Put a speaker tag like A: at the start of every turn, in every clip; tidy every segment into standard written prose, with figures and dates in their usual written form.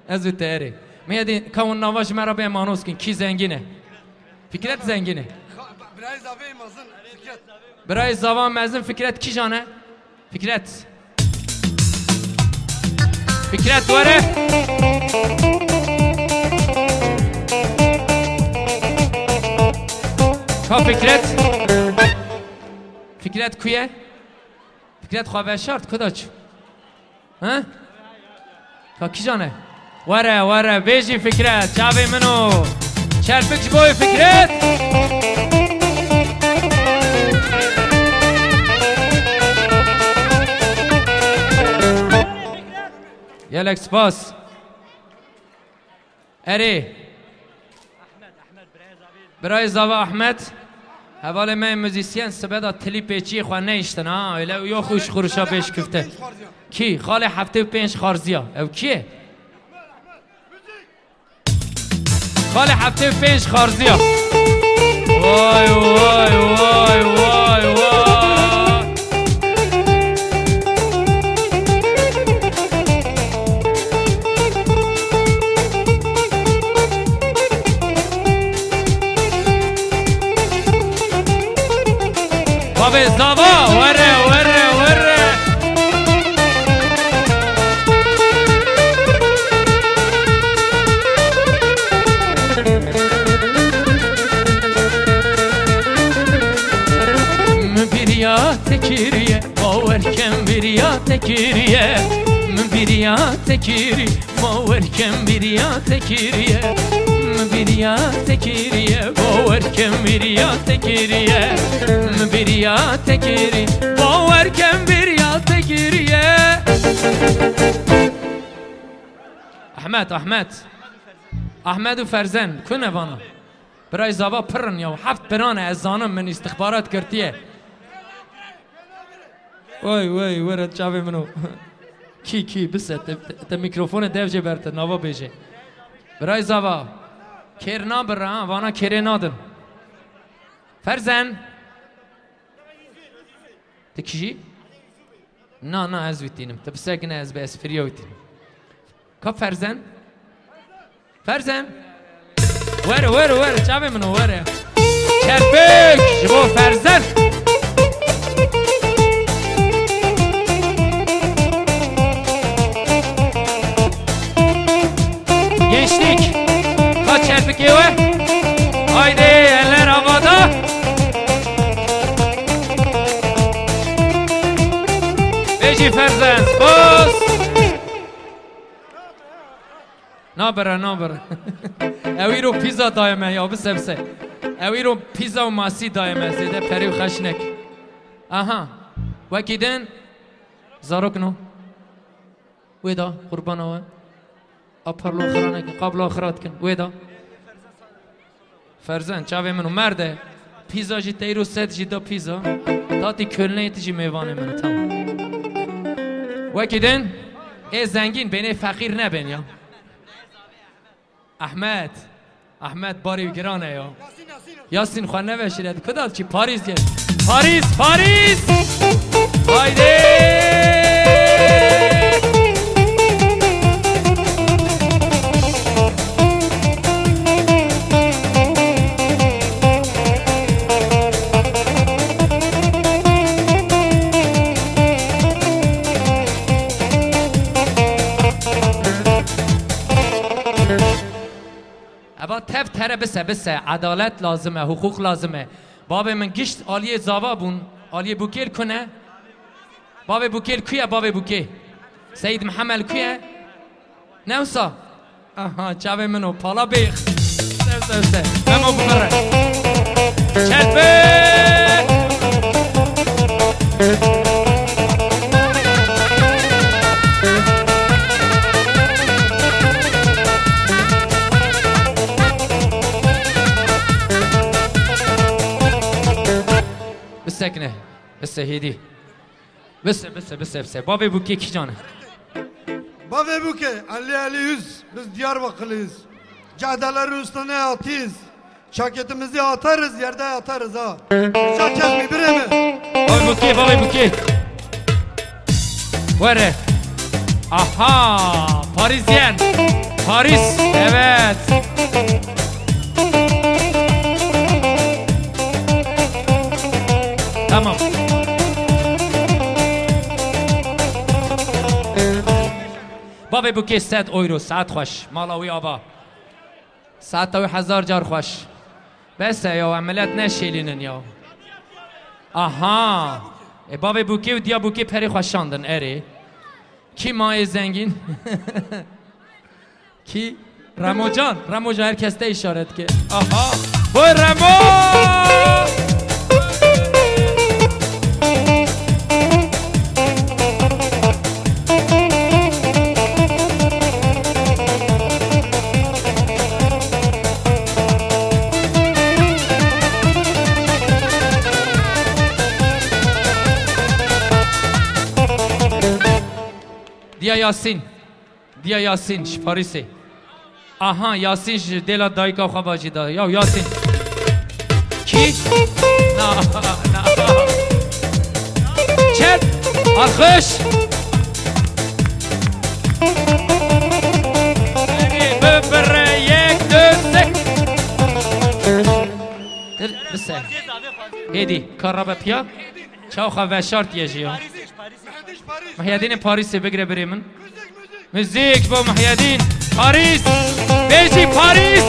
A: از تری میادی کون نواش مرا به مانوس کن کی زنگینه فکرت زنگینه
B: برای زاویه مازن فکرت
A: برای زاویه مازن فکرت کی جانه فکرت فکرت دوره کا فکرت فکرت کویه فکرت خواه شرط کدا چو ها کا کی جانه وره بیجی فکرت چاوی منو چرپکش بوی فکرت یلک سپاس اری برای زاوا احمد حوال من موزیسین سبدا تلی پیچی خواه نیشتن ها یا خوش خورشا پیش کفته کی؟ خاله 75 خارزیا او کیه؟ خاله 75 خارزیا وای وای وای وای وای بابا زاوا وره وره وره بریا تکیریه باور کم بریا تکیریه بریا تکیری باور کم بریا تکیریه بریا تکیریه باور کم بریا تکیریه بریا تکیری باور کم بریا تکیریه احمد و فرزن کنه وانا برای زابا پرن یا 7 پرانه از زانم من استخبارات کرتیه وای ورد چاوی منو کی بسه تا میکروفون دیوجه برته نوا بیجه برای زابا کرنا برا وانا کره نادن فرزن تکشی نه از ویتینم تبسه نه از به اسفریا ویتینم کب فرزن وره چاوی منو وره چرپک شبو فرزن gençlik kaç çarpık eve haydi eller havada Beji Ferzens boz naber evi رو پیزا دایمه یا بسبسه evi رو پیزا و ماسی دایمه زیده پری و خشنک aha وکیدن زاروک نو ویدا قربان آوه اپر لاخرانه کن قبل آخرات کن ویدا فرزن چاوی منو مرده پیزا جی تیرو ست جی دا پیزا تاتی کلنه جی میوانه منو تمام وکیدن ای زنگین بینه فقیر نبین یا احمد باری گرانه یا یاسین خواه نوشید کدال چی پاریس گید پاریس هایده ابا تف تره بسه عدالت لازمه حقوق لازمه باب من گشت آلیه زاوا بون آلیه بوکیل کنه باب بوکیل کیه باب بوکی سید محمد کیه نوسا آها چاوه منو پالا بیخ سه همو بمره چرپه بسکنه بس هیدی بس بابی بوکی کی جانه
B: بابی بوکی علی yüz biz Diyarbakırlıyız caddeler üstüne atıyız şaketimizi atarız yerde atarız ha şaket mi bire mi
A: بابی بوکی وره aha Parisyen Paris, evet. Tamam. بابا بوکی 100 euro ساعت خوش مالاوی آبا ساعت تاوی 1000 جار خوش بس یا عملیات نشیلینن یا آها بابا بوکی و دیا بوکی پری خوشاندن اره کی مای زنگین کی رمو جان هر کس ده اشارت که آها بای رمو دیا یاسین پاریسی آها یاسین دلا دایکا خواه باجی دا یا یاسین کی؟ نه چت آخش ببره یک دو سه بسه هیدی کار را بپیا چاو خواه و شارت یجی محیدین پاریسی بگره بری من موزیک با محیدین پاریس بیجی پاریس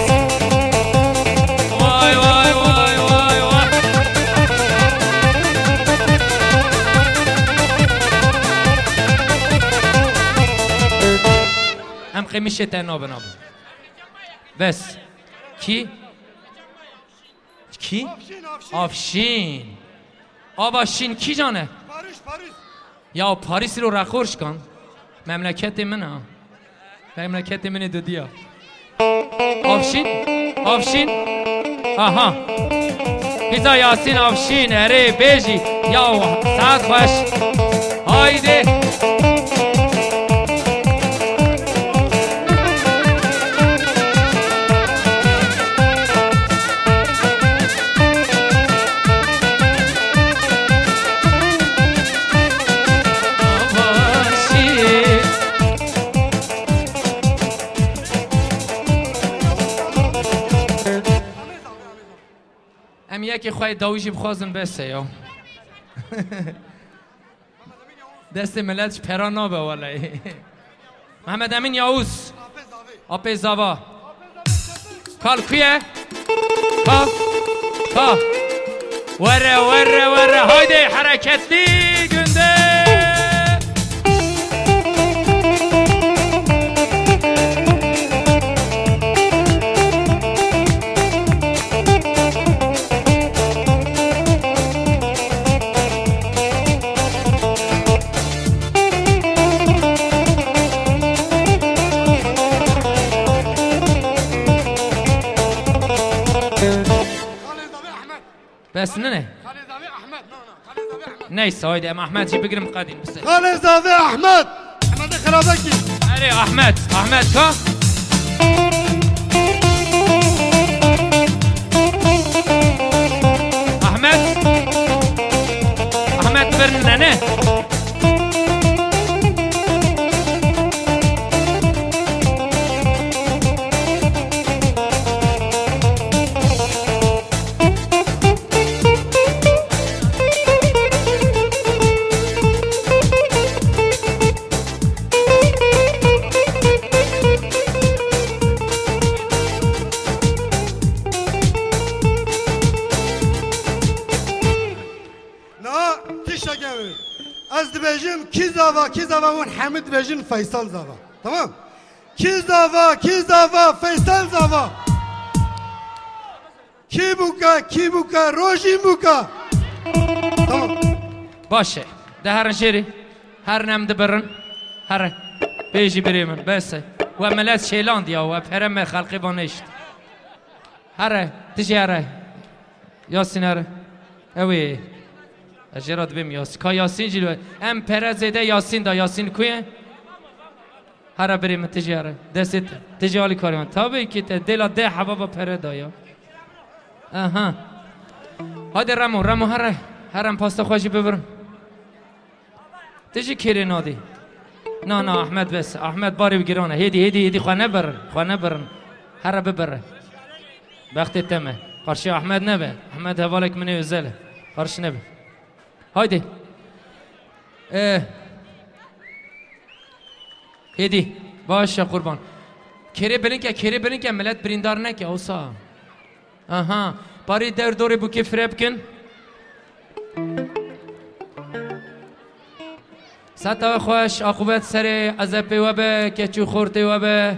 A: وای وای وای وای وای هم قیمیشه تنها بنابو بس کی؟ کی؟ آفشین آباشین کی جانه؟
B: پاریس
A: یا پاریس رو رخورش کن مملکت من ها مملکت من دودیا آفشین آها پیزا یاسین آفشین اره بیجی یا ساعت خوش هایده یکی خواهی داویشی بخوازن بسه یا دست ملتش پرا نابه والای محمد امین یاوز آپی زاوا کال کویه کا وره هایده حرکتی گنده بس نه نيس هايدي ام احمد جيب بقرم قادم بس
B: خالد زاوي احمد خرابكي
A: علي احمد كا احمد برنانه
B: از دبیجم کی زاوا ون حمد بيجين فيصل زاوا تمام کی زاوا فيصل زاوا کی بوكا روجي بوكا تمام
A: باشه ده هر شيري هر نم دبرن هر بيجي بريمن بس وعملات شيلانديا وبحرم خلقي بانشت هر تجي هر ياسين هر اوي اجرات بیم یاسین کا یاسین جلو ام پرزده یاسین دا یاسین کوی هر بریم تجاره دست تجاری کاریم تابعی که دل ده حباب پردا یا آها هادی رمو هرم پاستا خوشی ببرم تجی کری نادی نه احمد بس احمد باری بگیرانه هیدی خواه نبرن هر ببره وقتی تمه قرشی احمد نبه احمد حوالک منی ازله قرش نبه هایدی هیدی باشه قربان کری بلین که ملت بریندار نکه اوسا آها باری دوری بو که فریب کن ستا خوش عاقبت سر عذاب و به که چو خورده و به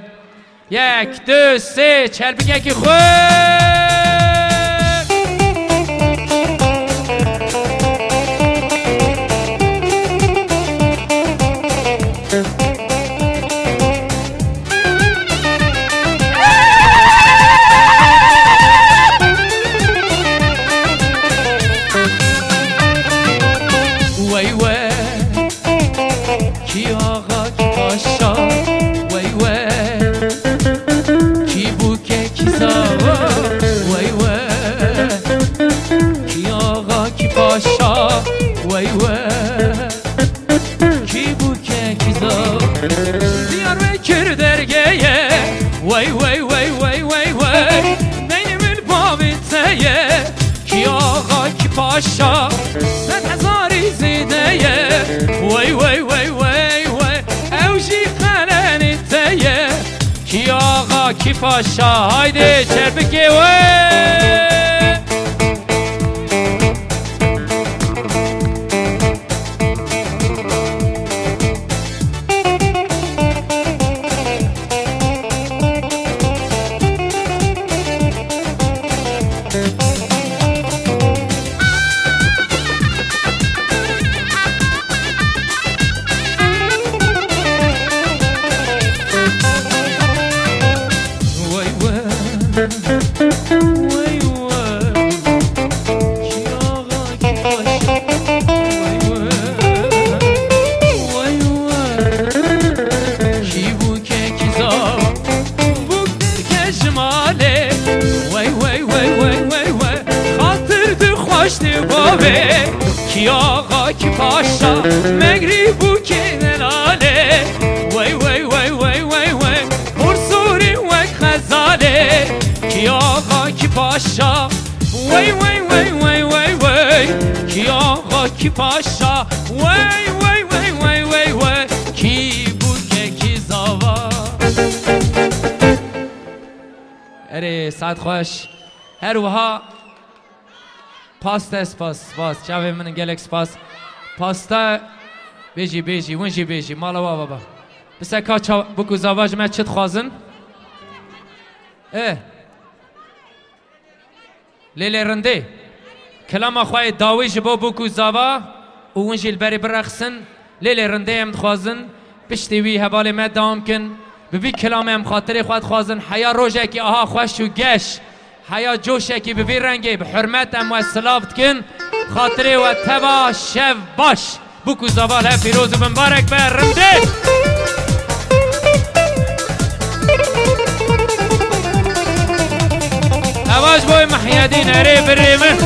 A: 1 2 3 چل بگه که خوش Diyar Bekir dergeye Vay Neynimin babiteye Ki ağa ki paşa Sen hezari zideye Vay Evji kaleniteye Ki ağa ki paşa Haydi çerbike vay Ki ağa ki paşa Megri bu ki nelale Vay Bursuri ve khazale Ki ağa ki paşa Vay Ki ağa ki paşa Vay Ki bu ki zava اره ساعت خوش هر وها پاس چاوه من گلک سپاس پاستا بیجی ونجی بیجی مالا بابا بس کا چا بکو زواج ما چت خوازن لیلی رنده کلام خواه داوی جبو بکو زوا و ونجی البری برخصن لیلی رنده هم خوازن پشتی وی حوالی ما دام کن ببی کلام هم خاطر خواهد خوازن حیا روژه که آها خوش و گش حیا جوشه که ببی رنگی به حرمت هم و سلافت کن خاطر و توا شف باش بکو زوال ها پیروز و مبارک به رنده اواج بوی محیدین اره بری من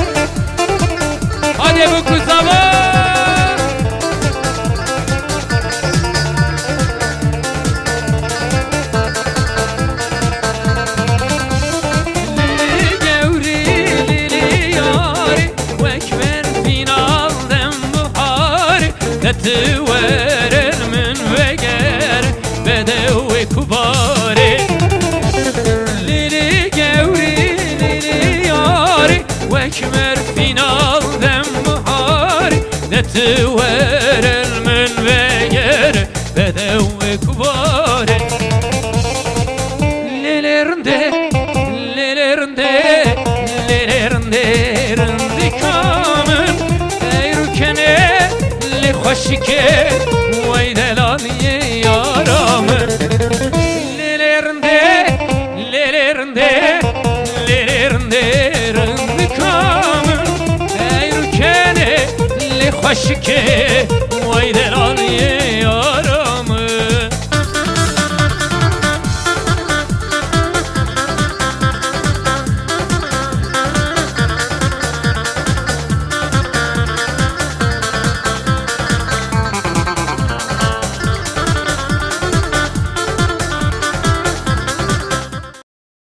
A: آده بکو زوال تور من وگر بدوی کباری لیلی گوری لیلی یاری وکمر فینال دم بحاری تور من وگر بدوی کباری لیلی رنده کامن ایرو کنه خوشکه وای دلالی یارم لیرنده کامن ای رو کنه لی خوشکه